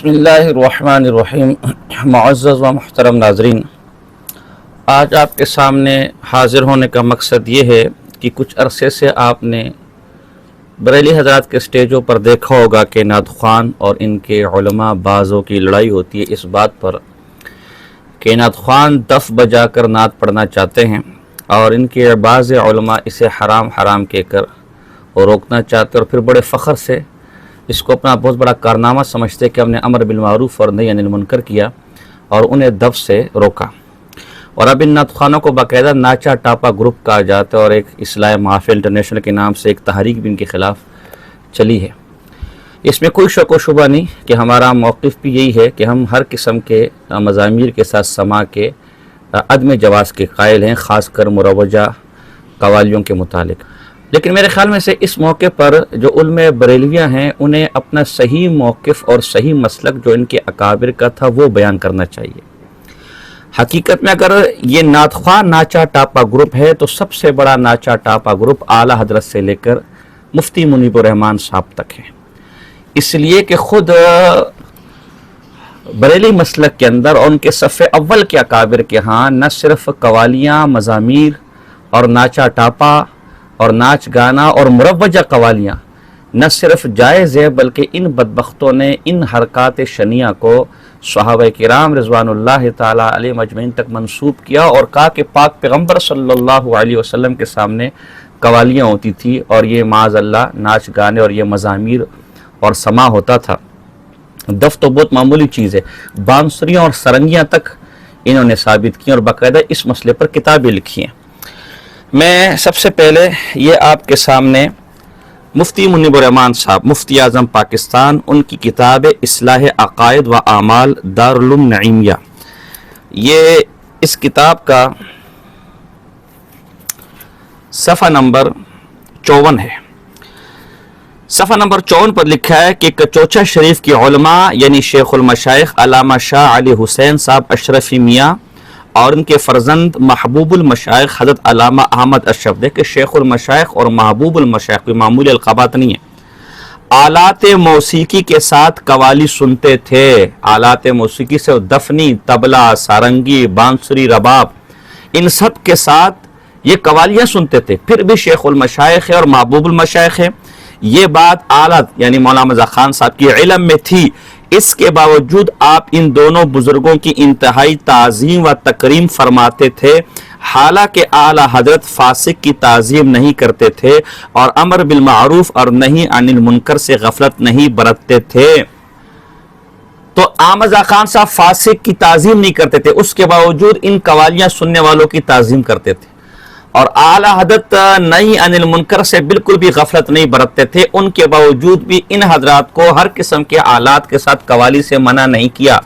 بسم اللہ الرحمن الرحیم۔ معزز و محترم ناظرین، آج آپ کے سامنے حاضر ہونے کا مقصد یہ ہے کہ کچھ عرصے سے آپ نے بریلی حضرات کے سٹیجوں پر دیکھا ہوگا کہ نعت خوان اور ان کے علماء بعضوں کی لڑائی ہوتی ہے اس بات پر کہ نعت خوان دف بجا کر نعت پڑھنا چاہتے ہیں اور ان کے بعض علماء اسے حرام کہہ کر روکنا چاہتے اور پھر بڑے فخر سے اس کو اپنا بہت بڑا کارنامہ سمجھتے کہ ہم نے امر بالمعروف اور نہی عن المنکر کیا اور انہیں دف سے روکا۔ اور اب ان نعت خوانوں کو باقاعدہ ناچا ٹاپا گروپ کہا جاتا ہے اور ایک اصلاح محافل انٹرنیشنل کے نام سے ایک تحریک بھی ان کے خلاف چلی ہے۔ اس میں کوئی شک و شبہ نہیں کہ ہمارا موقف بھی یہی ہے کہ ہم ہر قسم کے مضامیر کے ساتھ سماع کے عدم جواز کے قائل ہیں، خاص کر مروجہ قوالیوں کے متعلق۔ لیکن میرے خیال میں سے اس موقع پر جو علماء بریلویہ ہیں انہیں اپنا صحیح موقف اور صحیح مسلک جو ان کے اکابر کا تھا وہ بیان کرنا چاہیے۔ حقیقت میں اگر یہ نعت خواہ ناچا ٹاپا گروپ ہے تو سب سے بڑا ناچا ٹاپا گروپ اعلیٰ حضرت سے لے کر مفتی منیب الرحمن صاحب تک ہے، اس لیے کہ خود بریلی مسلک کے اندر اور ان کے صف اول کے اکابر کے ہاں نہ صرف قوالیاں، مزامیر اور ناچا ٹاپا اور ناچ گانا اور مروجہ قوالیاں نہ صرف جائز ہے بلکہ ان بدبختوں نے ان حرکات شنیعہ کو صحابہ کرام رضوان اللہ تعالیٰ علیہ مجمعین تک منسوب کیا اور کہا کہ پاک پیغمبر صلی اللہ علیہ وسلم کے سامنے قوالیاں ہوتی تھی اور یہ معاذ اللہ ناچ گانے اور یہ مزامیر اور سماع ہوتا تھا۔ دف تو بہت معمولی چیز ہے، بانسریاں اور سرنگیاں تک انہوں نے ثابت کی اور باقاعدہ اس مسئلے پر کتابیں لکھی ہیں۔ میں سب سے پہلے یہ آپ کے سامنے مفتی منیب الرحمن صاحب مفتی اعظم پاکستان ان کی کتاب اصلاح عقائد و اعمال دارالعلوم نعیمیہ، یہ اس کتاب کا صفحہ نمبر 54 ہے۔ صفحہ نمبر 54 پر لکھا ہے کہ کچوچا شریف کے علماء یعنی شیخ المشائخ علامہ شاہ علی حسین صاحب اشرفی میاں اور ان کے فرزند محبوب المشائخ حضرت علامہ احمد اشرف، دیکھیں شیخ المشائخ اور محبوب المشائخ کوئی معمولی القابات نہیں ہے، آلات موسیقی کے ساتھ قوالی سنتے تھے۔ آلات موسیقی سے دفنی، طبلہ، سارنگی، بانسری، رباب، ان سب کے ساتھ یہ قوالیاں سنتے تھے۔ پھر بھی شیخ المشائخ ہے اور محبوب المشائخ ہے، یہ بات آلات یعنی مولانا مرزا خان صاحب کی علم میں تھی، اس کے باوجود آپ ان دونوں بزرگوں کی انتہائی تعظیم و تکریم فرماتے تھے، حالانکہ اعلیٰ حضرت فاسق کی تعظیم نہیں کرتے تھے اور امر بالمعروف اور نہی عن المنکر سے غفلت نہیں برتتے تھے۔ تو مرزا خان صاحب فاسق کی تعظیم نہیں کرتے تھے، اس کے باوجود ان قوالیاں سننے والوں کی تعظیم کرتے تھے اور اعلیٰ حضرت نہی عن المنکر سے بالکل بھی غفلت نہیں برتتے تھے، ان کے باوجود بھی ان حضرات کو ہر قسم کے آلات کے ساتھ قوالی سے منع نہیں کیا۔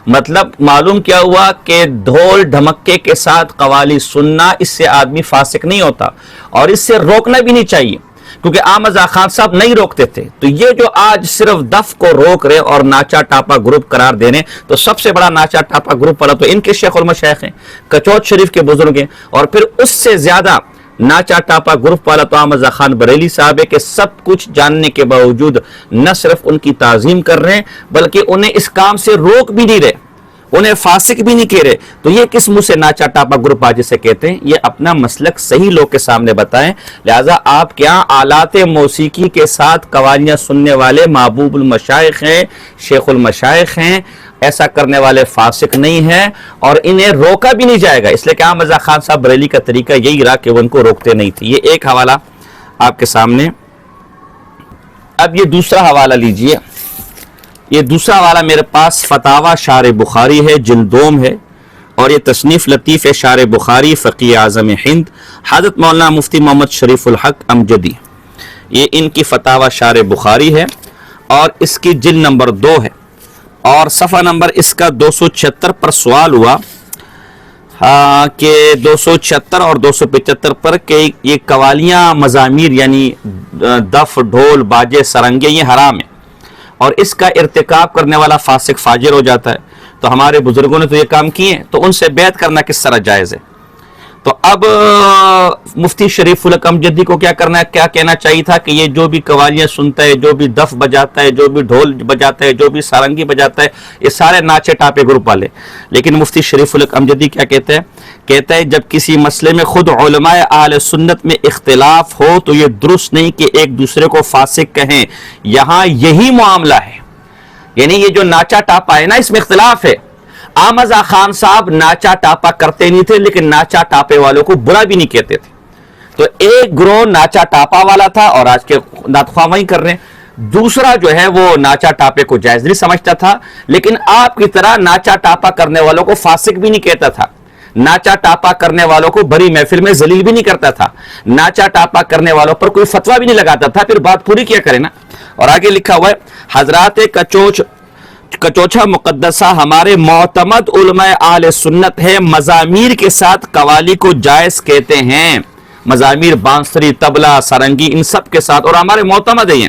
مطلب معلوم کیا ہوا کہ ڈھول ڈھمکے کے ساتھ قوالی سننا اس سے آدمی فاسق نہیں ہوتا اور اس سے روکنا بھی نہیں چاہیے، کیونکہ مرزا خان صاحب نہیں روکتے تھے۔ تو یہ جو آج صرف دف کو روک رہے اور ناچا ٹاپا گروپ قرار دینے، تو سب سے بڑا ناچا ٹاپا گروپ والا تو ان کے شیخ المشائخ ہیں، کچوچ شریف کے بزرگ ہیں، اور پھر اس سے زیادہ ناچا ٹاپا گروپ والا تو مرزا خان بریلی صاحب ہے کہ سب کچھ جاننے کے باوجود نہ صرف ان کی تعظیم کر رہے ہیں بلکہ انہیں اس کام سے روک بھی نہیں رہے، انہیں فاسق بھی نہیں کہہ رہے۔ تو یہ کس منہ سے ناچا ٹاپا گروپ آج جسے کہتے ہیں؟ یہ اپنا مسلک صحیح لوگ کے سامنے بتائیں۔ لہٰذا آپ کیا آلات موسیقی کے ساتھ قوالیاں سننے والے محبوب المشائخ ہیں، شیخ المشائخ ہیں، ایسا کرنے والے فاسق نہیں ہیں اور انہیں روکا بھی نہیں جائے گا، اس لیے کہ مرزا خان صاحب بریلی کا طریقہ یہی رہا کہ وہ ان کو روکتے نہیں تھے۔ یہ ایک حوالہ آپ کے سامنے۔ اب یہ دوسرا حوالہ لیجئے، یہ دوسرا حوالہ میرے پاس فتاوی شارح بخاری ہے، جلد دوم ہے، اور یہ تصنیف لطیف شارح بخاری فقیہ اعظم ہند حضرت مولانا مفتی محمد شریف الحق امجدی، یہ ان کی فتاوی شارح بخاری ہے اور اس کی جلد نمبر 2 ہے اور صفحہ نمبر اس کا 276 پر سوال ہوا کہ 276 اور 275 پر کہ یہ قوالیاں مزامیر یعنی دف، ڈھول، باجے، سرنگے یہ حرام ہے اور اس کا ارتکاب کرنے والا فاسق فاجر ہو جاتا ہے، تو ہمارے بزرگوں نے تو یہ کام کیے ہیں، تو ان سے بیعت کرنا کس طرح جائز ہے؟ تو اب مفتی شریف الحق امجدی کو کیا کہنا چاہیے تھا کہ یہ جو بھی قوالیاں سنتا ہے، جو بھی دف بجاتا ہے، جو بھی ڈھول بجاتا ہے، جو بھی سارنگی بجاتا ہے، یہ سارے ناچے ٹاپے گروپ والے. لیکن مفتی شریف الحق امجدی کیا کہتا ہے جب کسی مسئلے میں خود علماء اہل سنت میں اختلاف ہو تو یہ درست نہیں کہ ایک دوسرے کو فاسق کہیں. یہاں یہی معاملہ ہے، یعنی یہ جو ناچا ٹاپا ہے نا، اس میں اختلاف ہے. احمد خان صاحب ناچا ٹاپا کرتے نہیں تھے، لیکن ناچا ٹاپے والوں کو برا بھی نہیں کہتے تھے. تو ایک گروہ ناچا ٹاپا والا تھا اور آج کے نعت خواہ وہی کر رہے ہیں. دوسرا جو ہے وہ ناچا ٹاپے کو جائز نہیں سمجھتا تھا، لیکن آپ کی طرح ناچا ٹاپا کرنے والوں کو فاسق بھی نہیں کہتا تھا. ناچا ٹاپا کرنے والوں کو بڑی محفل میں ذلیل بھی نہیں کرتا تھا. ناچا ٹاپا کرنے والوں پر کوئی فتویٰ بھی نہیں لگاتا تھا. پھر بات پوری کیا کرے نا. اور آگے لکھا ہوا ہے حضرات کچوچھا مقدسہ ہمارے معتمد علماء اہل سنت ہے، مزامیر کے ساتھ قوالی کو جائز کہتے ہیں. مزامیر بانسری، طبلہ، سارنگی، ان سب کے ساتھ، اور ہمارے معتمد ہیں.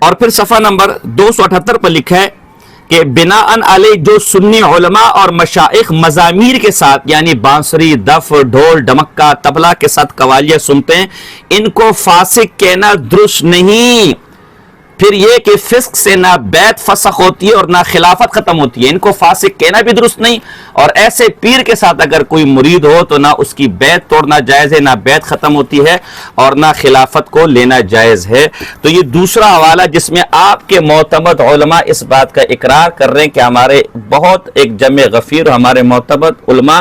اور پھر صفحہ نمبر 278 پر لکھا ہے کہ بناءً علیہ جو سنی علماء اور مشائخ مزامیر کے ساتھ یعنی بانسری، دف، ڈھول، ڈمکہ، طبلہ کے ساتھ قوالیاں سنتے ہیں، ان کو فاسق کہنا درست نہیں. پھر یہ کہ فسق سے نہ بیعت فسخ ہوتی ہے اور نہ خلافت ختم ہوتی ہے. ان کو فاسق کہنا بھی درست نہیں. اور ایسے پیر کے ساتھ اگر کوئی مرید ہو تو نہ اس کی بیعت توڑنا جائز ہے، نہ بیعت ختم ہوتی ہے، اور نہ خلافت کو لینا جائز ہے. تو یہ دوسرا حوالہ جس میں آپ کے معتمد علماء اس بات کا اقرار کر رہے ہیں کہ ہمارے بہت ایک جمع غفیر ہمارے معتمد علماء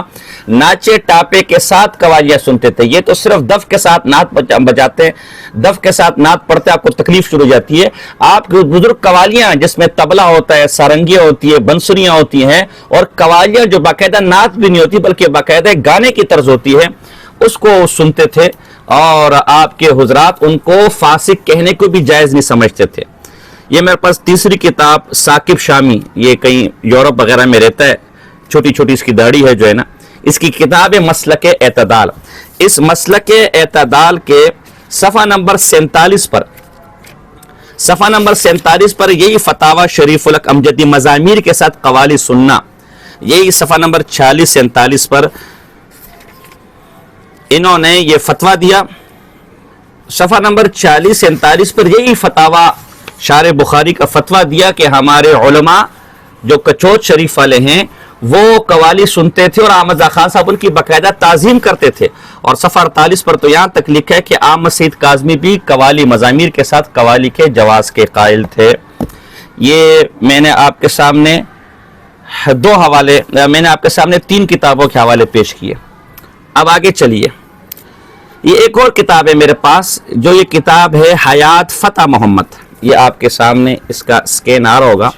ناچے ٹاپے کے ساتھ قوالیاں سنتے تھے. یہ تو صرف دف کے ساتھ نعت بجاتے ہیں، دف کے ساتھ نعت پڑھتے آپ کو تکلیف شروع ہو جاتی ہے. آپ کے بزرگ قوالیاں جس میں طبلہ ہوتا ہے، سارنگیاں ہوتی ہے، بنسریاں ہوتی ہیں، اور قوالیاں جو باقاعدہ نعت بھی نہیں ہوتی بلکہ باقاعدہ گانے کی طرز ہوتی ہے، اس کو سنتے تھے. اور آپ کے حضرات ان کو فاسق کہنے کو بھی جائز نہیں سمجھتے تھے. یہ میرے پاس تیسری کتاب ثاقب شامی، یہ کہیں یورپ وغیرہ میں رہتا ہے، چھوٹی چھوٹی اس کی داڑھی ہے جو ہے نا، اس کی کتاب ہے مسلک اعتدال. اس مسلک اعتدال کے صفحہ نمبر 47 پر یہی فتاوی شریف الحق امجدی مزامیر کے ساتھ قوالی سننا، یہی صفحہ نمبر 46-47 پر انہوں نے یہ فتویٰ دیا. صفحہ نمبر 40-47 پر یہی فتاوی شارح بخاری کا فتویٰ دیا کہ ہمارے علماء جو کچوچ شریف والے ہیں وہ قوالی سنتے تھے اور احمد خان صاحب ان کی باقاعدہ تعظیم کرتے تھے. اور صفحہ 48 پر تو یہاں تک لکھا ہے کہ احمد سعید کاظمی بھی قوالی مزامیر کے ساتھ قوالی کے جواز کے قائل تھے. یہ میں نے آپ کے سامنے تین کتابوں کے حوالے پیش کیے. اب آگے چلیے، یہ ایک اور کتاب ہے میرے پاس، جو یہ کتاب ہے حیات فتح محمد. یہ آپ کے سامنے اس کا سکین آ رہا ہوگا.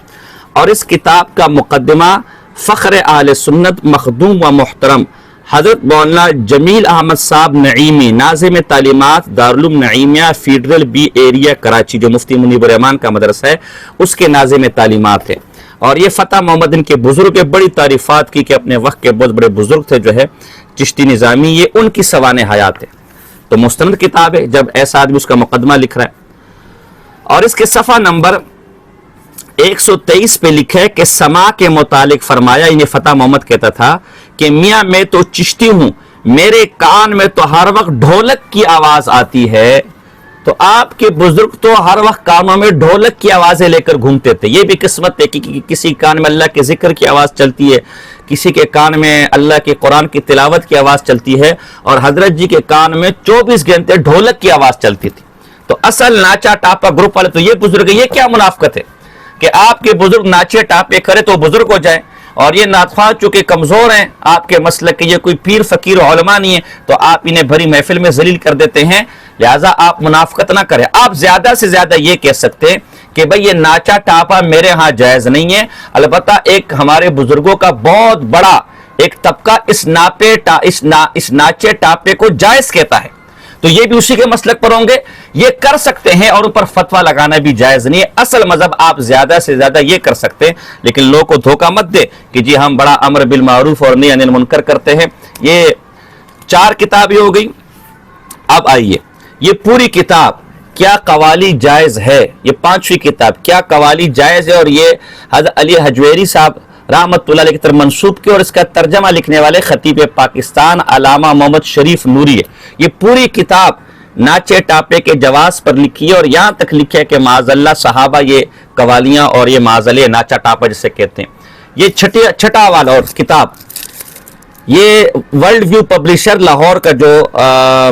اور اس کتاب کا مقدمہ فخر اہل سنت مخدوم و محترم حضرت مولانا جمیل احمد صاحب نعیمی، ناظم تعلیمات Darul Uloom Naeemia federal B area Karachi, جو مفتی منیب الرحمان کا مدرسہ ہے، اس کے ناظم تعلیمات ہے. اور یہ فتح محمد ان کے بزرگ بڑی تعریفات کی کہ اپنے وقت کے بہت بڑے بزرگ تھے جو ہے چشتی نظامی، یہ ان کی سوانح حیات ہے. تو مستند کتاب ہے جب ایسا آدمی اس کا مقدمہ لکھ رہا ہے. اور اس کے صفحہ نمبر 123 پہ لکھا ہے کہ سما کے متعلق فرمایا، انہیں فتح محمد کہتا تھا کہ میاں میں تو چشتی ہوں، میرے کان میں تو ہر وقت ڈھولک کی آواز آتی ہے. تو آپ کے بزرگ تو ہر وقت کانوں میں ڈھولک کی آوازیں لے کر گھومتے تھے. یہ بھی قسمت ہے کہ کسی کان میں اللہ کے ذکر کی آواز چلتی ہے، کسی کے کان میں اللہ کے قرآن کی تلاوت کی آواز چلتی ہے، اور حضرت جی کے کان میں 24 گھنٹے ڈھولک کی آواز چلتی تھی. تو اصل ناچا ٹاپا گروپ والے تو یہ بزرگ ہے. یہ کیا منافقت ہے کہ آپ کے بزرگ ناچے ٹاپے کرے تو بزرگ ہو جائے، اور یہ ناتخواہ چونکہ کمزور ہیں آپ کے مسلک کے، یہ کوئی پیر فقیر و علماء نہیں ہے، تو آپ انہیں بھری محفل میں ذلیل کر دیتے ہیں. لہٰذا آپ منافقت نہ کریں. آپ زیادہ سے زیادہ یہ کہہ سکتے ہیں کہ بھئی یہ ناچا ٹاپا میرے ہاں جائز نہیں ہے. البتہ ایک ہمارے بزرگوں کا بہت بڑا ایک طبقہ اس ناچے ٹاپے کو جائز کہتا ہے، تو یہ بھی اسی کے مسلک پر ہوں گے، یہ کر سکتے ہیں، اور ان پر فتویٰ لگانا بھی جائز نہیں ہے. اصل مذہب آپ زیادہ سے زیادہ یہ کر سکتے ہیں، لیکن لوگوں کو دھوکہ مت دے کہ جی ہم بڑا امر بالمعروف اور نہی عن المنکر کرتے ہیں. یہ 4 کتابیں ہو گئی. اب آئیے یہ پوری کتاب کیا قوالی جائز ہے، یہ 5ویں کتاب کیا قوالی جائز ہے، اور یہ حضرت علی حجویری صاحب رحمت اللہ علیہ کی طرف منسوب کی، اور اس کا ترجمہ لکھنے والے خطیب پاکستان علامہ محمد شریف نوری ہے۔ یہ پوری کتاب ناچے ٹاپے کے جواز پر لکھی ہے، اور یہاں تک لکھے کہ معاذ اللہ صحابہ یہ قوالیاں اور یہ معاذ اللہ ناچا ٹاپا جسے کہتے ہیں۔ یہ چھٹا والا اور کتاب یہ ورلڈ ویو پبلیشر لاہور کا جو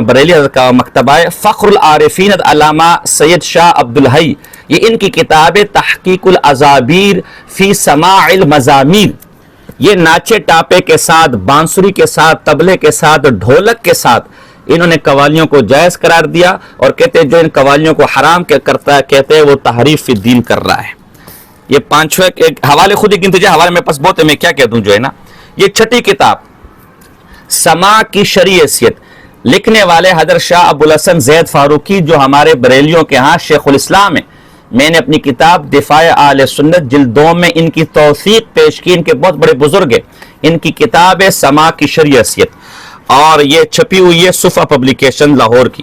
بریلی حضرت کا مکتبہ ہے، فخر العارفین علامہ سید شاہ عبدالحی، یہ ان کی کتاب تحقیق الازابیر فی سماع المزامیر۔ یہ ناچے ٹاپے کے ساتھ، بانسری کے ساتھ، طبلے کے ساتھ، ڈھولک کے ساتھ انہوں نے قوالیوں کو جائز قرار دیا، اور کہتے ہیں جو ان قوالیوں کو حرام کرتا ہے کہتے ہیں وہ تحریف فی الدین کر رہا ہے۔ یہ پانچویں ایک حوالے خود ہی گنتے جائے، حوالے میرے پاس بہت ہے، میں کیا کہہ دوں جو ہے نا۔ یہ چھٹی کتاب سماع کی شرعی حیثیت، لکھنے والے حضرت شاہ ابوالحسن زید فاروقی جو ہمارے بریلیوں کے ہاں شیخ الاسلام ہیں۔ میں نے اپنی کتاب دفاع اہل سنت جلد 2 میں ان کی توثیق پیش کی، ان کے بہت بڑے بزرگ ہیں۔ ان کی کتاب ہے سماع کی شرعی حیثیت، اور یہ چھپی ہوئی ہے صفحہ پبلیکیشن لاہور کی۔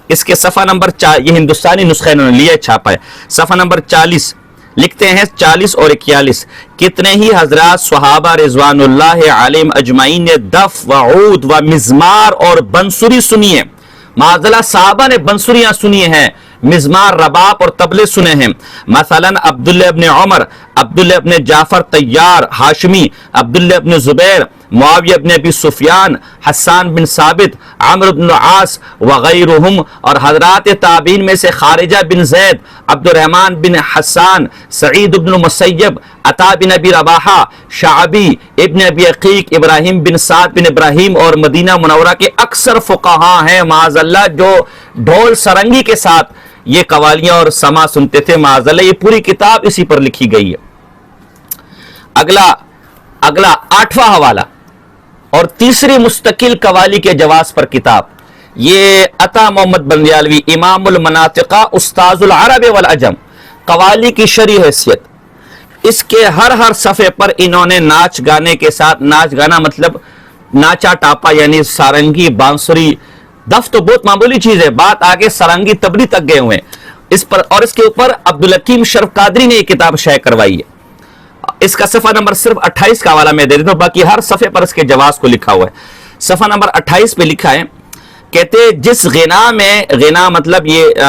اس کے صفحہ نمبر یہ ہندوستانی نسخہ انہوں نے لیا چھاپا ہے، صفحہ نمبر 40 لکھتے ہیں 40 اور 41، کتنے ہی حضرات صحابہ رضوان اللہ علیہم اجمعین نے دف و عود و مزمار اور بنسری سنی ہے۔ معاذ اللہ صحابہ نے بنسریاں سنی ہیں، مزمار، رباب اور طبلے سنے ہیں۔ مثلا عبداللہ ابن عمر، عبداللہ ابن جعفر طیار ہاشمی، عبداللہ ابن زبیر، معاویہ ابن ابی سفیان، حسان بن ثابت، عمرو بن العاص وغیرہم، اور حضرات تابعین میں سے خارجہ بن زید، عبد الرحمن بن حسان، سعید بن مسیب، عطا بن ابی رباحہ، شعبی، ابن ابی عقیق، ابراہیم بن سعد بن ابراہیم، اور مدینہ منورہ کے اکثر فقہاء ہیں معاذ اللہ جو ڈھول سرنگی کے ساتھ یہ قوالیاں اور سما سنتے تھے معاذ اللہ۔ یہ پوری کتاب اسی پر لکھی گئی ہے۔ اگلا 8واں حوالہ اور تیسری مستقل قوالی کے جواز پر کتاب، یہ عطا محمد بندیالوی، امام المناطقہ، استاذ العرب والعجم، قوالی کی شرعی حیثیت۔ اس کے ہر صفحے پر انہوں نے ناچ گانے کے ساتھ، ناچ گانا مطلب ناچا ٹاپا یعنی سارنگی، بانسری، دف تو بہت معمولی چیز ہے، بات آگے سارنگی طبلی تک گئے ہوئے ہیں اس پر، اور اس کے اوپر عبدالحکیم شرف قادری نے یہ کتاب شائع کروائی ہے۔ اس کا صفحہ نمبر صرف 28 کا حوالہ میں دے دیتا ہوں، باقی ہر صفحے پر اس کے جواز کو لکھا ہوا ہے۔ صفحہ نمبر 28 پہ لکھا ہے، کہتے جس غنا میں، غنا مطلب یہ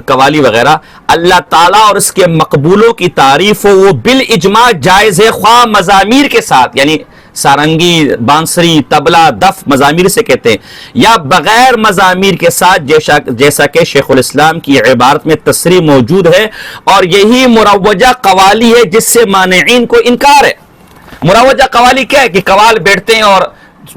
قوالی وغیرہ، اللہ تعالیٰ اور اس کے مقبولوں کی تعریف ہو، وہ بالاجماع جائز ہے، خواہ مزامیر کے ساتھ، یعنی سارنگی، بانسری، طبلہ، دف مزامیر سے کہتے ہیں، یا بغیر مزامیر کے ساتھ، جیسا کہ شیخ الاسلام کی عبارت میں تصریح موجود ہے، اور یہی مروجہ قوالی ہے جس سے مانعین کو انکار ہے۔ مروجہ قوالی کیا ہے کہ قوال بیٹھتے ہیں اور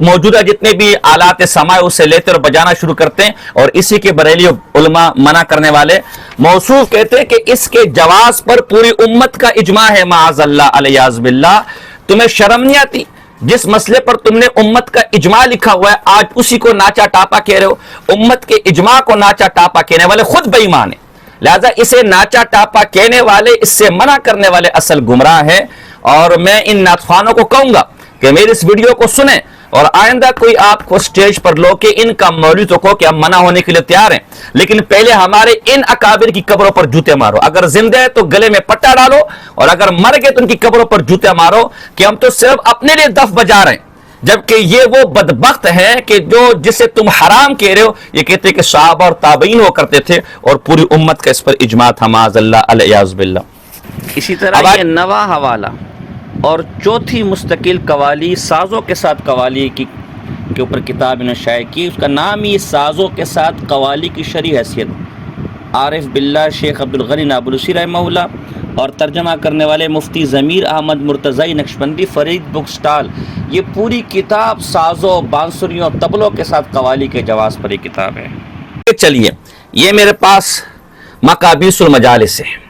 موجودہ جتنے بھی آلات سماع اسے لیتے اور بجانا شروع کرتے ہیں، اور اسی کے بریلی علماء منع کرنے والے موصوف کہتے ہیں کہ اس کے جواز پر پوری امت کا اجماع ہے معاذ اللہ علیہ باللہ۔ تمہیں شرم نہیں آتی؟ جس مسئلے پر تم نے امت کا اجماع لکھا ہوا ہے، آج اسی کو ناچا ٹاپا کہہ رہے ہو۔ امت کے اجماع کو ناچا ٹاپا کہنے والے خود بے ایمان ہیں، لہذا اسے ناچا ٹاپا کہنے والے، اس سے منع کرنے والے اصل گمراہ ہیں۔ اور میں ان نعتخوانوں کو کہوں گا کہ میری اس ویڈیو کو سنیں، اور آئندہ کوئی آپ کو سٹیج پر لو کہ ان کا مولوی تو کو کہ ہم منع ہونے کے لیے تیار ہیں، لیکن پہلے ہمارے ان اکابر کی قبروں پر جوتے مارو۔ اگر زندہ ہے تو گلے میں پٹا ڈالو، اور اگر مر گئے تو ان کی قبروں پر جوتے مارو کہ ہم تو صرف اپنے لیے دف بجا رہے ہیں، جبکہ یہ وہ بدبخت ہے کہ جو جسے تم حرام کہہ رہے ہو، یہ کہتے ہیں کہ صحابہ اور تابعین ہو کرتے تھے، اور پوری امت کا اس پر اجماع تھا معاذ اللہ علیہ باللہ۔ اسی طرح یہ 9واں حوالہ اور چوتھی مستقل قوالی، سازوں کے ساتھ قوالی کے اوپر کتاب انہوں نے شائع کی، اس کا نام ہی سازوں کے ساتھ قوالی کی شرعی حیثیت، عارف باللہ شیخ عبدالغنی نابلسی رحمہ اللہ، اور ترجمہ کرنے والے مفتی ضمیر احمد مرتضی نقشبندی، فرید بک سٹال۔ یہ پوری کتاب سازوں، بانسریوں، طبلوں کے ساتھ قوالی کے جواز پر یہ کتاب ہے۔ چلیے، یہ میرے پاس مقابیس المجالس ہے،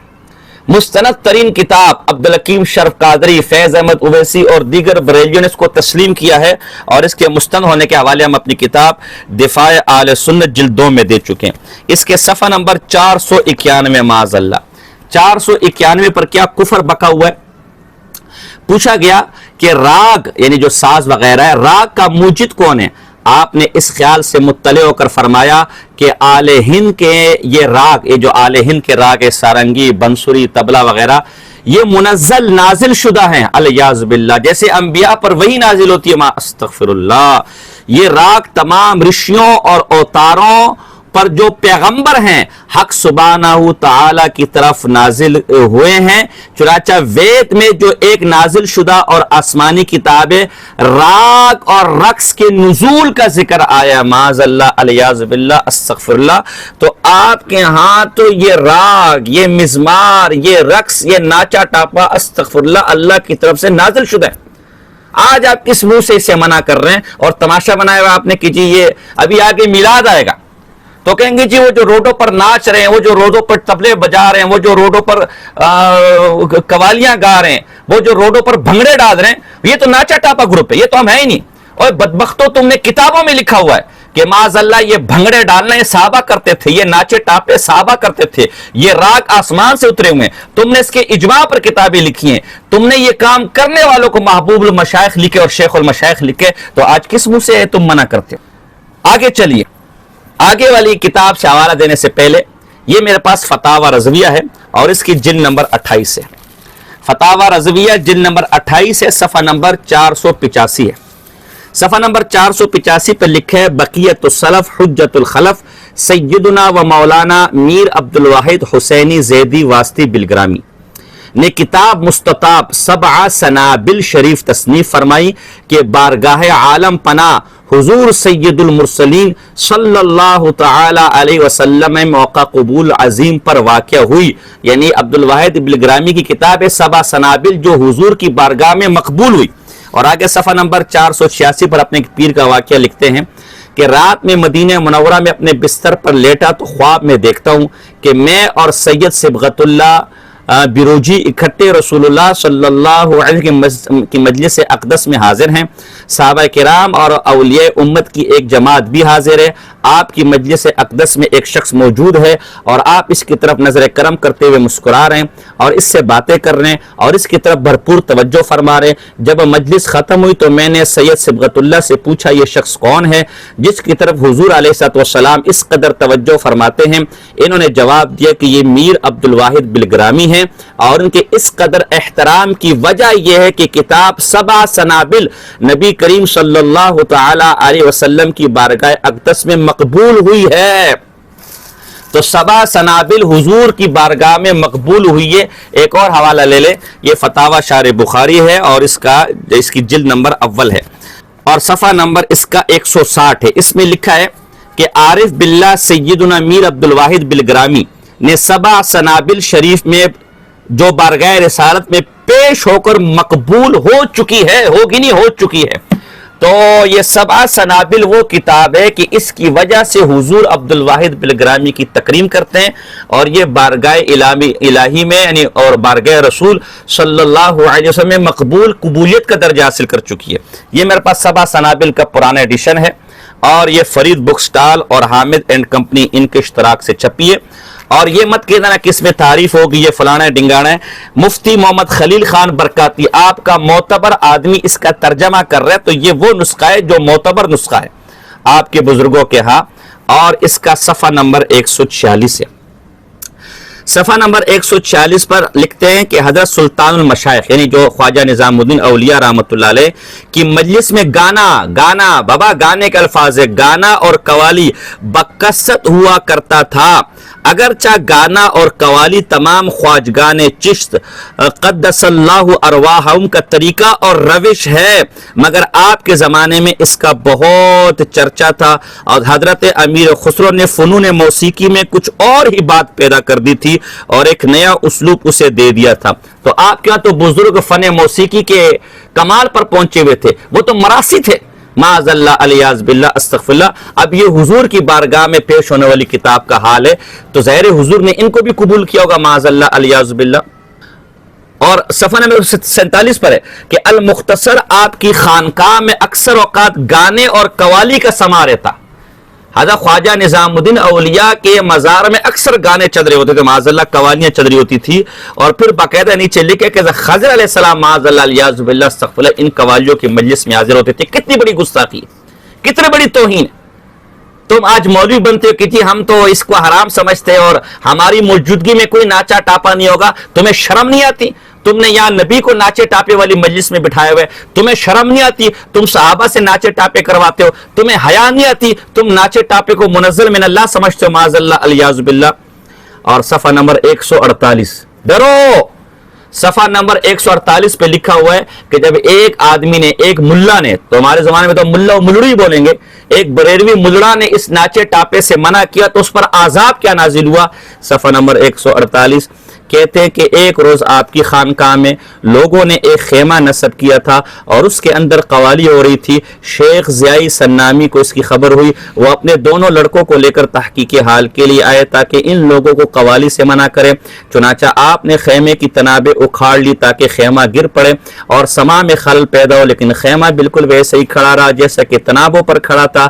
مستند ترین کتاب، عبدالحکیم شرف قادری، فیض احمد اویسی اور دیگر بریلیوں نے اس کو تسلیم کیا ہے، اور اس کے مستند ہونے کے حوالے ہم اپنی کتاب دفاع اہل سنت جلد 2 میں دے چکے ہیں۔ اس کے صفحہ نمبر 491 معاذ اللہ، 491 پر کیا کفر بکا ہوا ہے؟ پوچھا گیا کہ راگ یعنی جو ساز وغیرہ ہے، راگ کا موجد کون ہے؟ آپ نے اس خیال سے مطلع ہو کر فرمایا کہ آل ہند کے یہ راگ، یہ جو آل ہند کے راگ ہے سارنگی، بنسری، طبلہ وغیرہ، یہ منزل نازل شدہ ہیں الیاذ باللہ، جیسے انبیاء پر وہی نازل ہوتی ہے، ما استغفر اللہ، یہ راگ تمام رشیوں اور اوتاروں پر جو پیغمبر ہیں حق سبحانہ تعالی کی طرف نازل ہوئے ہیں۔ چنانچہ وید میں جو ایک نازل شدہ اور آسمانی کتاب ہے، راگ اور رقص کے نزول کا ذکر آیا، معاذ اللہ، الیاذ باللہ، استغفر اللہ، تو آپ کے ہاں تو یہ راگ، یہ مزمار، یہ رقص، یہ ناچا ٹاپا، استغفر اللہ، اللہ کی طرف سے نازل شدہ ہے۔ آج آپ کس منہ سے اسے منع کر رہے ہیں؟ اور تماشا بنایا ہوا آپ نے کہ جی یہ ابھی آگے میلاد آئے گا تو کہیں گے جی وہ جو روڈوں پر ناچ رہے ہیں، وہ جو روڈوں پر طبلے بجا رہے ہیں، وہ جو روڈوں پر قوالیاں گا رہے ہیں، وہ جو روڈوں پر بھنگڑے ڈال رہے ہیں، یہ تو ناچا ٹاپا گروپ ہے، یہ تو ہم ہے ہی نہیں۔ اور بدبختوں، تم نے کتابوں میں لکھا ہوا ہے کہ معاذ اللہ یہ بھنگڑے ڈالنا یہ صحابہ کرتے تھے، یہ ناچے ٹاپے صحابہ کرتے تھے، یہ راگ آسمان سے اترے ہوئے ہیں، تم نے اس کے اجماع پر کتابیں لکھی ہیں، تم نے یہ کام کرنے والوں کو محبوب المشائخ لکھے اور شیخ المشائخ لکھے، تو آج کس منہ سے تم منع کرتے ہو؟ آگے چلیے، آگے والی کتاب سے حوالہ دینے سے پہلے یہ میرے پاس فتاوی رضویہ ہے اور اس کی جلد نمبر 28 ہے۔ فتاوی رضویہ جلد نمبر 28 ہے، صفحہ نمبر 485 ہے۔ صفحہ نمبر 485 پر لکھا ہے بقیت السلف حجت الخلف سیدنا و مولانا میر عبد الواحد حسینی زیدی واسطی بلگرامی نے کتاب مستطاب 7 سنابل شریف تصنیف فرمائی کہ بارگاہ عالم پناہ حضور سید المرسلین صلی اللہ تعالی علیہ وسلم موقع قبول عظیم پر واقع ہوئی، یعنی عبد الواحد بلگرامی کی کتاب 7 سنابل جو حضور کی بارگاہ میں مقبول ہوئی۔ اور آگے صفحہ نمبر 486 پر اپنے پیر کا واقعہ لکھتے ہیں کہ رات میں مدینہ منورہ میں اپنے بستر پر لیٹا تو خواب میں دیکھتا ہوں کہ میں اور سید صبغت اللہ بروجی اکٹھے رسول اللہ صلی اللہ علیہ وسلم کی مجلس اقدس میں حاضر ہیں، صحابہ کرام اور اولیاء امت کی ایک جماعت بھی حاضر ہے، آپ کی مجلس اقدس میں ایک شخص موجود ہے اور آپ اس کی طرف نظر کرم کرتے ہوئے مسکرا رہے ہیں اور اس سے باتیں کر رہے ہیں اور اس کی طرف بھرپور توجہ فرما رہے ہیں۔ جب مجلس ختم ہوئی تو میں نے سید صبغت اللہ سے پوچھا یہ شخص کون ہے جس کی طرف حضور علیہ السلام اس قدر توجہ فرماتے ہیں؟ انہوں نے جواب دیا کہ یہ میر عبد الواحد بلگرامی ہیں اور ان کے اس قدر احترام کی وجہ یہ ہے کہ کتاب 7 سنابل نبی کریم صلی اللہ تعالی علیہ وسلم کی بارگاہ اقدس میں مقبول ہوئی ہے۔ تو 7 سنابل حضور کی بارگاہ میں مقبول ہوئی ہے۔ ایک اور حوالہ لے لے، یہ فتاوی شارح بخاری ہے اور اس کی جلد نمبر اول ہے اور صفحہ نمبر اس کا 160 ہے۔ اس میں لکھا ہے کہ عارف باللہ سیدنا میر عبد الواحد بلگرامی نے 7 سنابل شریف میں جو بارگاہ رسالت میں پیش ہو کر مقبول ہو چکی ہے، ہوگی نہیں ہو چکی ہے، تو یہ 7 سنابل وہ کتاب ہے کہ اس کی وجہ سے حضور عبد الواحد بلگرامی کی تکریم کرتے ہیں اور یہ بارگاہ الہی میں یعنی اور بارگاہ رسول صلی اللہ علیہ وسلم میں مقبول قبولیت کا درجہ حاصل کر چکی ہے۔ یہ میرے پاس 7 سنابل کا پرانا ایڈیشن ہے اور یہ فرید بک سٹال اور حامد اینڈ کمپنی ان کے اشتراک سے چھپی ہے۔ اور یہ مت کہنا کہ اس میں تعریف ہوگی یہ فلانا ہے ڈنگانا ہے، مفتی محمد خلیل خان برکاتی آپ کا معتبر آدمی اس کا ترجمہ کر رہا ہے، تو یہ وہ نسخہ ہے جو معتبر نسخہ ہے آپ کے بزرگوں کے ہاں، اور اس کا صفحہ نمبر 146 ہے۔ صفحہ نمبر 146 پر لکھتے ہیں کہ حضرت سلطان المشائخ یعنی جو خواجہ نظام الدین اولیاء رحمۃ اللہ علیہ کی مجلس میں گانا بابا گانے کے الفاظ ہے، گانا اور قوالی بکثرت ہوا کرتا تھا۔ اگرچہ گانا اور قوالی تمام خواجگان چشت قدس اللہ ارواحہم کا طریقہ اور روش ہے، مگر آپ کے زمانے میں اس کا بہت چرچا تھا اور حضرت امیر خسرو نے فنون موسیقی میں کچھ اور ہی بات پیدا کر دی تھی اور ایک نیا اسلوب اسے دے دیا تھا۔ تو آپ کیا تو بزرگ فن موسیقی کے کمال پر پہنچے ہوئے تھے، وہ تو مراسی تھے، معاذ اللہ الیاذ باللہ استغفر اللہ۔ اب یہ حضور کی بارگاہ میں پیش ہونے والی کتاب کا حال ہے، تو ظاہر حضور نے ان کو بھی قبول کیا ہوگا، معاذ اللہ الیاذ باللہ۔ اور صفحہ نمبر 47 پر ہے کہ المختصر آپ کی خانقاہ میں اکثر اوقات گانے اور قوالی کا سماع رہتا۔ حضرت خواجہ نظام الدین اولیاء کے مزار میں اکثر گانے چل رہے ہوتے تھے، معاذ اللہ قوالیاں چل رہی ہوتی تھی، اور پھر باقاعدہ نیچے لکھے کہ خضر علیہ السلام معاذ اللہ الیاذ باللہ استغفر اللہ ان قوالیوں کی مجلس میں حاضر ہوتے تھے۔ کتنی بڑی گستاخی، کتنی بڑی توہین ہے. تم آج مولوی بنتے ہو کہ جی ہم تو اس کو حرام سمجھتے ہیں اور ہماری موجودگی میں کوئی ناچا ٹاپا نہیں ہوگا. تمہیں شرم نہیں آتی؟ تم نے یہاں نبی کو ناچے ٹاپے والی مجلس میں بٹھائے ہوئے, تمہیں شرم نہیں آتی؟ تم صحابہ سے ناچے ٹاپے کرواتے ہو, تمہیں حیا نہیں آتی؟ تم ناچے ٹاپے کو منزل من اللہ سمجھتے ہو, معاذ اللہ, الیاذ باللہ. اور صفحہ نمبر 148, ڈرو. صفحہ نمبر 148 پہ لکھا ہوا ہے کہ جب ایک آدمی نے, ایک ملا نے, تو ہمارے زمانے میں تو ملا و ملڑی بولیں گے, ایک بریلوی ملڑا نے اس ناچے ٹاپے سے منع کیا تو اس پر عذاب کیا نازل ہوا. صفحہ نمبر 148 کہتے ہیں کہ ایک روز آپ کی خانقاہ میں لوگوں نے ایک خیمہ نصب کیا تھا اور اس کے اندر قوالی ہو رہی تھی. شیخ ضیائی سنامی کو اس کی خبر ہوئی, وہ اپنے دونوں لڑکوں کو لے کر تحقیق حال کے لیے آئے تاکہ ان لوگوں کو قوالی سے منع کرے. چنانچہ آپ نے خیمے کی تنابیں اکھاڑ لی تاکہ خیمہ گر پڑے اور سما میں خلل پیدا ہو, لیکن خیمہ بالکل ویسے ہی کھڑا رہا جیسا کہ تنابوں پر کھڑا تھا.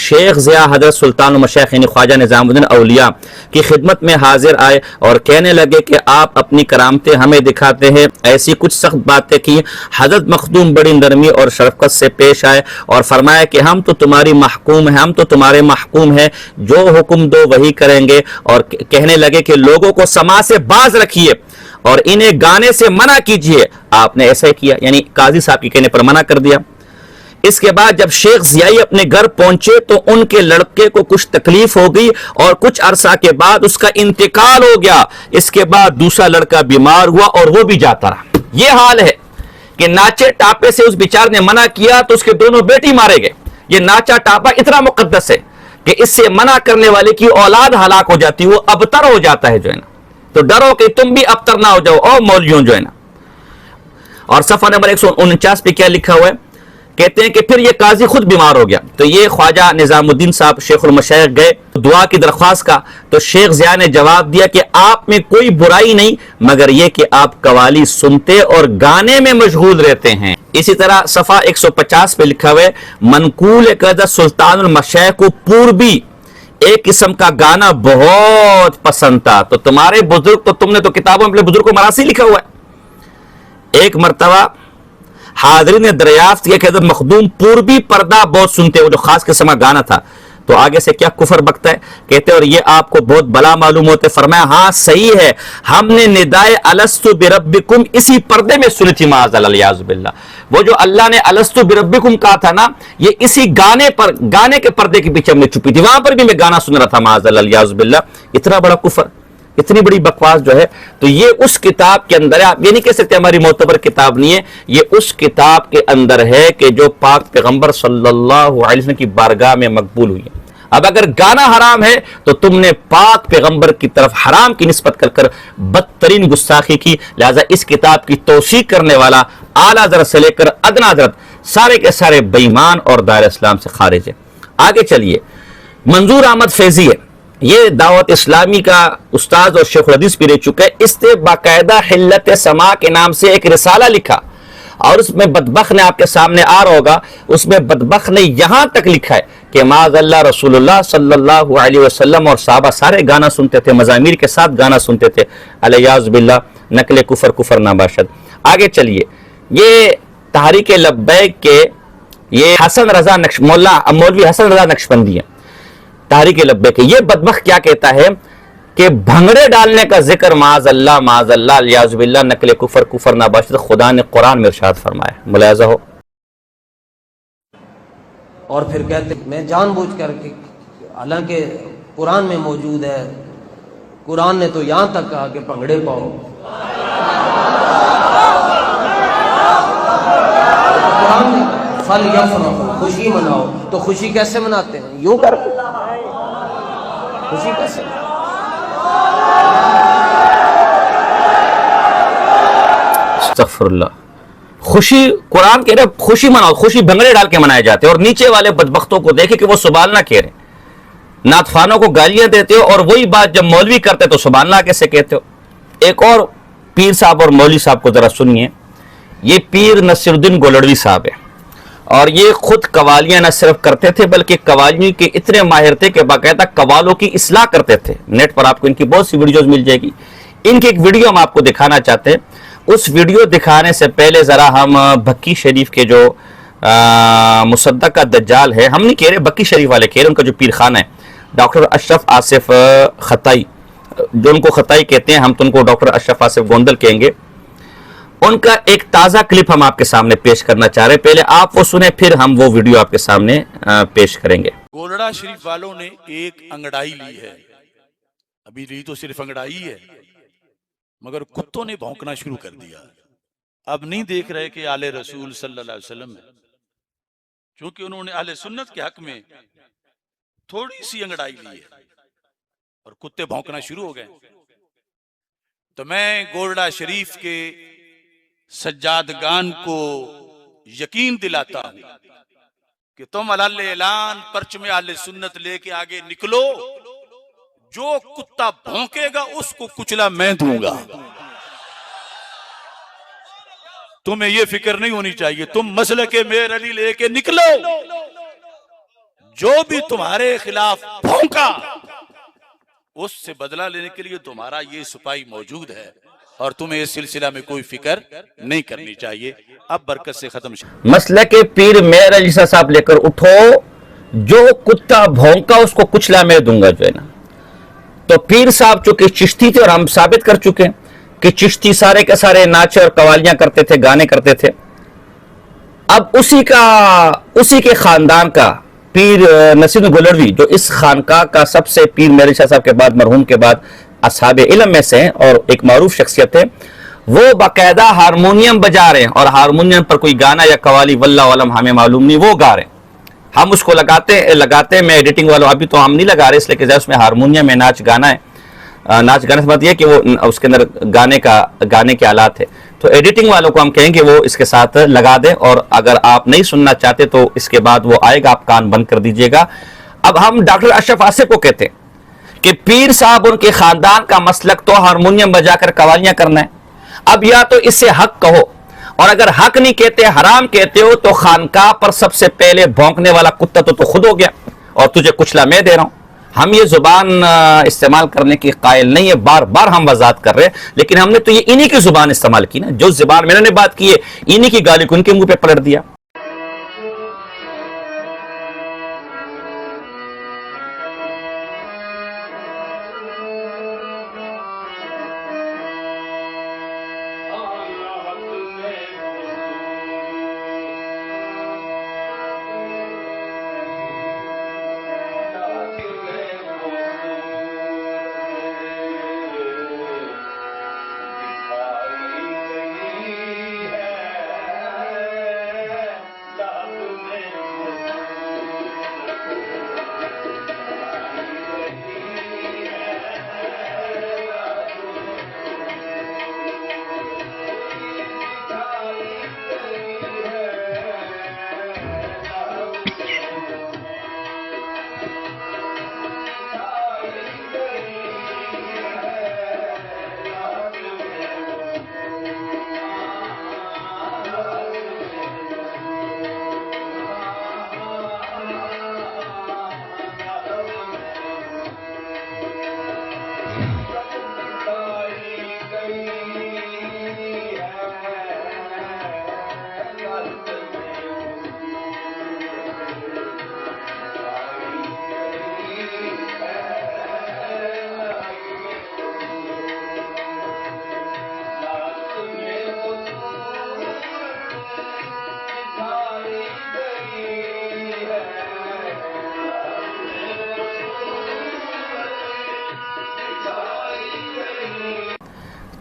شیخ ضیاء حضرت سلطان المشائخ یعنی خواجہ نظام الدین اولیاء کی خدمت میں حاضر آئے اور کہنے لگے کہ آپ اپنی کرامتیں ہمیں دکھاتے ہیں. ایسی کچھ سخت باتیں کی. حضرت مخدوم بڑی نرمی اور شفقت سے پیش آئے اور فرمایا کہ ہم تو تمہاری محکوم ہیں, ہم تو تمہارے محکوم ہیں, جو حکم دو وہی کریں گے. اور کہنے لگے کہ لوگوں کو سما سے باز رکھیے اور انہیں گانے سے منع کیجیے. آپ نے ایسا ہی کیا, یعنی قاضی صاحب کے کہنے پر منع کر دیا. اس کے بعد جب شیخ ضیائی اپنے گھر پہنچے تو ان کے لڑکے کو کچھ تکلیف ہو گئی اور کچھ عرصہ کے بعد اس کا انتقال ہو گیا. اس کے بعد دوسرا لڑکا بیمار ہوا اور وہ بھی جاتا رہا. یہ حال ہے کہ ناچے ٹاپے سے اس بیچار نے منع کیا تو اس کے دونوں بیٹی مارے گئے. یہ ناچا ٹاپا اتنا مقدس ہے کہ اس سے منع کرنے والے کی اولاد ہلاک ہو جاتی, وہ ابتر ہو جاتا ہے جو ہے نا. تو ڈرو کہ تم بھی ابتر نہ ہو جاؤ اور مولویوں جو ہے نا. اور صفحہ نمبر 149 پہ کیا لکھا ہوا ہے, کہتے ہیں کہ پھر یہ قاضی خود بیمار ہو گیا تو یہ خواجہ نظام الدین صاحب شیخ المشائخ گئے دعا کی درخواست کا. تو شیخ ضیاء نے جواب دیا کہ آپ میں کوئی برائی نہیں مگر یہ کہ آپ قوالی سنتے اور گانے میں مشغول رہتے ہیں. اسی طرح صفحہ 150 پہ لکھا ہوا ہے, منقول قدر سلطان المشائخ کو پوربی ایک قسم کا گانا بہت پسند تھا. تو تمہارے بزرگ, تو تم نے تو کتابوں میں اپنے بزرگ کو مراسی لکھا ہوا ہے. ایک مرتبہ حاضرین نے دریافت کیا کہ حضرت مخدوم پوربی پردہ بہت سنتے, وہ جو خاص قسم کا گانا تھا. تو آگے سے کیا کفر بکتا ہے, کہتے اور یہ آپ کو بہت بلا معلوم ہوتے. فرمایا ہاں صحیح ہے, ہم نے ندائے الستو بربکم اسی پردے میں سنی تھی. معاذ اللہ, الیاذ باللہ. وہ جو اللہ نے الستو بربکم کہا تھا نا, یہ اسی گانے پر, گانے کے پردے کے پیچھے ہم نے چھپی تھی, وہاں پر بھی میں گانا سن رہا تھا. معاذ اللہ, الیاذ باللہ. اتنا بڑا کفر, اتنی بڑی بکواس جو ہے. تو یہ اس کتاب کے اندر ہے. آپ یہ نہیں کہہ سکتے ہماری معتبر کتاب نہیں ہے, یہ اس کتاب کے اندر ہے کہ جو پاک پیغمبر صلی اللہ علیہ وسلم کی بارگاہ میں مقبول ہوئی ہے. اب اگر گانا حرام ہے تو تم نے پاک پیغمبر کی طرف حرام کی نسبت کر بدترین گستاخی کی. لہذا اس کتاب کی توثیق کرنے والا اعلیٰ حضرت سے لے کر ادنا حضرت سارے کے سارے بے ایمان اور دائرہ اسلام سے خارج ہے. آگے چلیے. منظور احمد فیضی ہے, یہ دعوت اسلامی کا استاد اور شیخ الحدیث بھی رہ چکا ہے. اس نے باقاعدہ حلت سما کے نام سے ایک رسالہ لکھا اور اس میں بدبخت نے, آپ کے سامنے آ رہا ہوگا, اس میں بدبخت نے یہاں تک لکھا ہے کہ معاذ اللہ رسول اللہ صلی اللہ علیہ وسلم اور صحابہ سارے گانا سنتے تھے, مزامیر کے ساتھ گانا سنتے تھے. الیاذ باللہ, نقل کفر, کفر ناباشد. آگے چلیے. یہ تحریک لبیک کے یہ حسن رضا مولوی حسن رضا نقشبندی ہے. تحریک لبیک کے یہ بدبخت کیا کہتا ہے کہ بھنگڑے ڈالنے کا ذکر معاذ اللہ الیاذ باللہ, نقل کفر, کفر ناباشد. خدا نے قرآن میں ارشاد فرمایا, ملاحظہ ہو. اور پھر کہتے میں جان بوجھ کر کے, حالانکہ قرآن میں موجود ہے, قرآن نے تو یہاں تک کہا کہ بھنگڑے پاؤ. قرآن نے فل یفرحوا, خوشی مناؤ. تو خوشی کیسے مناتے ہیں؟ یوں کر کے. خوشی کیسے؟ استغفر اللہ. خوشی, قرآن کہہ رہے خوشی مناؤ, خوشی بھنگڑے ڈال کے منائے جاتے ہیں. اور نیچے والے بدبختوں کو دیکھے کہ وہ سبحان اللہ کہہ رہے ہیں, نعت خوانوں کو گالیاں دیتے ہو, اور وہی بات جب مولوی کرتے تو سبحان اللہ کیسے کہتے ہو. ایک اور پیر صاحب اور مولوی صاحب کو ذرا سنیے. یہ پیر نصیر الدین گولڑوی صاحب ہے, اور یہ خود قوالیاں نہ صرف کرتے تھے بلکہ قوالیوں کے اتنے ماہر تھے کہ باقاعدہ قوالوں کی اصلاح کرتے تھے. نیٹ پر آپ کو ان کی بہت سی ویڈیوز مل جائے گی. ان کی ایک ویڈیو ہم آپ کو دکھانا چاہتے ہیں. اس ویڈیو دکھانے سے پہلے ذرا ہم بھکی شریف کے جو مصدق دجال ہے. ہم نہیں کہہ رہے، بکی شریف والے کہہ رہے، ان کا جو پیر خانہ ہے ڈاکٹر اشرف آصف خطائی، جو ان کو خطائی کہتے ہیں، ہم تو ان کو ڈاکٹر اشرف آصف گوندل کہیں گے. ان کا ایک تازہ کلپ ہم آپ کے سامنے پیش کرنا چاہ رہے ہیں. پہلے آپ وہ سنیں، پھر ہم وہ ویڈیو آپ کے سامنے پیش کریں گے. گولڑا شریف والوں نے ایک انگڑائی لی ہے، ابھی لی تو صرف انگڑائی ہے، مگر کتوں نے بھونکنا شروع کر دیا. اب نہیں دیکھ رہے کہ آل رسول صلی اللہ علیہ وسلم ہے، چونکہ انہوں نے اہل سنت کے حق میں تھوڑی سی انگڑائی لی ہے اور کتے بھونکنا شروع ہو گئے. تو میں گولڑا شریف کے سجادگان کو یقین دلاتا ہوں کہ تم علل اعلان پرچم اہل سنت لے کے آگے نکلو، جو کتا بھونکے گا اس کو کچلا میں دوں گا. تمہیں یہ فکر نہیں ہونی چاہیے، تم مسلک میر علی لے کے نکلو، جو بھی تمہارے خلاف بھونکا اس سے بدلہ لینے کے لیے تمہارا یہ سپاہی موجود ہے، اور تمہیں اس سلسلہ میں کوئی فکر نہیں کرنی چاہیے. اب برکت سے ختم. مسلک پیر میر علی صاحب لے کر اٹھو، جو کتا بھونکا اس کو کچلا میں دوں گا، جو ہے نا. تو پیر صاحب چونکہ چشتی تھے، اور ہم ثابت کر چکے ہیں کہ چشتی سارے کے سارے ناچے اور قوالیاں کرتے تھے، گانے کرتے تھے. اب اسی کے خاندان کا پیر نصیر گلروی، جو اس خانقاہ کا سب سے پیر میر علی شاہ صاحب کے بعد، مرحوم کے بعد اصحاب علم میں سے ہیں اور ایک معروف شخصیت ہے، وہ باقاعدہ ہارمونیم بجا رہے ہیں، اور ہارمونیم پر کوئی گانا یا قوالی واللہ علم ہمیں معلوم نہیں، وہ گا رہے ہیں. ہم اس کو لگاتے ہیں، میں ایڈیٹنگ والوں ابھی تو ہم نہیں لگا رہے، اس لیے کہ اس میں ہارمونیم میں ناچ گانا ہے. ناچ گانے سے بات یہ کہ وہ اس کے اندر گانے کے آلات ہے. تو ایڈیٹنگ والوں کو ہم کہیں کہ وہ اس کے ساتھ لگا دیں، اور اگر آپ نہیں سننا چاہتے تو اس کے بعد وہ آئے گا، آپ کان بند کر دیجئے گا. اب ہم ڈاکٹر اشرف آصف کو کہتے ہیں کہ پیر صاحب ان کے خاندان کا مسلک تو ہارمونیم بجا کر قوالیاں کرنا ہے. اب یا تو اس سے حق کہو، اور اگر حق نہیں کہتے، حرام کہتے ہو، تو خانقاہ پر سب سے پہلے بھونکنے والا کتا تو خود ہو گیا، اور تجھے کچلا میں دے رہا ہوں. ہم یہ زبان استعمال کرنے کی قائل نہیں ہے، بار بار ہم وضاحت کر رہے ہیں، لیکن ہم نے تو یہ انہی کی زبان استعمال کی نا، جو زبان میں نے بات کی ہے انہی کی گالی کو ان کے منہ پہ پلٹ دیا.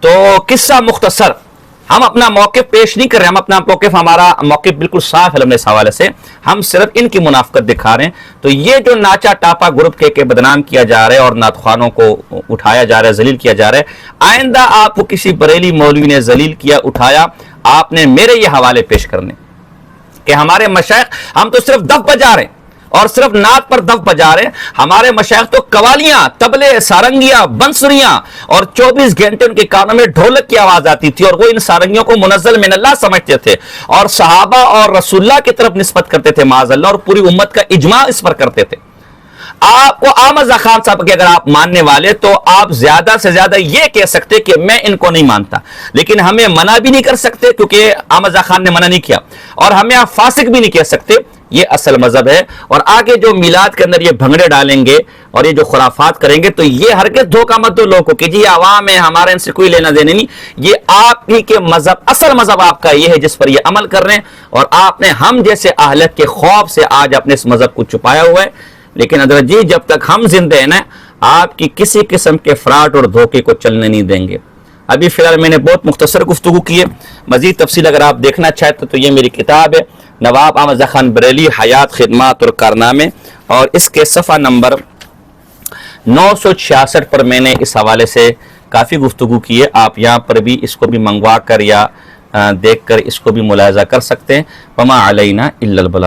تو قصہ مختصر، ہم اپنا موقف پیش نہیں کر رہے، ہم اپنا ہمارا موقف بالکل صاف ہے اس حوالے سے، ہم صرف ان کی منافقت دکھا رہے ہیں. تو یہ جو ناچا ٹاپا گروپ کے بدنام کیا جا رہا ہے اور نعت خوانوں کو اٹھایا جا رہا ہے، ذلیل کیا جا رہا ہے، آئندہ آپ کو کسی بریلی مولوی نے ذلیل کیا، اٹھایا، آپ نے میرے یہ حوالے پیش کرنے کہ ہمارے مشائخ، ہم تو صرف دف بجا رہے ہیں اور صرف نعت پر دف بجا رہے ہیں، ہمارے مشائخ تو قوالیاں، طبلے، سارنگیاں، بنسریاں، اور 24 گھنٹے ان کے کانوں میں ڈھولک کی آواز آتی تھی، اور وہ ان سارنگیوں کو منزل من اللہ سمجھتے تھے اور صحابہ اور رسول اللہ کی طرف نسبت کرتے تھے معاذ اللہ، اور پوری امت کا اجماع اس پر کرتے تھے. آپ کو احمد رضا خان صاحب کے اگر آپ ماننے والے تو آپ زیادہ سے زیادہ یہ کہہ سکتے کہ میں ان کو نہیں مانتا، لیکن ہمیں منع بھی نہیں کر سکتے کیونکہ احمد رضا خان نے منع نہیں کیا، اور ہمیں آپ فاسق بھی نہیں کہہ سکتے، یہ اصل مذہب ہے۔ اور آگے جو میلاد کے اندر یہ بھنگڑے ڈالیں گے اور یہ جو خرافات کریں گے تو یہ ہرگز دھوکہ مت دو لوگوں کو کہ جی عوام ہے، ہمارا ان سے کوئی لینا دینا نہیں، یہ آپ ہی کے مذہب، اصل مذہب آپ کا یہ ہے جس پر یہ عمل کر رہے ہیں، اور آپ نے ہم جیسے اہلت کے خوف سے آج اپنے اس مذہب کو چھپایا ہوا ہے۔ لیکن حضرت جی جب تک ہم زندہ ہیں نا، آپ کی کسی قسم کے فراڈ اور دھوکے کو چلنے نہیں دیں گے۔ ابھی فی الحال میں نے بہت مختصر گفتگو کی ہے، مزید تفصیل اگر آپ دیکھنا چاہتے تو یہ میری کتاب ہے نواب احمد رضا خان بریلوی، حیات، خدمات اور کارنامے، اور اس کے صفحہ نمبر 966 پر میں نے اس حوالے سے کافی گفتگو کی ہے۔ آپ یہاں پر بھی اس کو بھی منگوا کر یا دیکھ کر اس کو بھی ملاحظہ کر سکتے ہیں۔ وما علینا الا البلاغ۔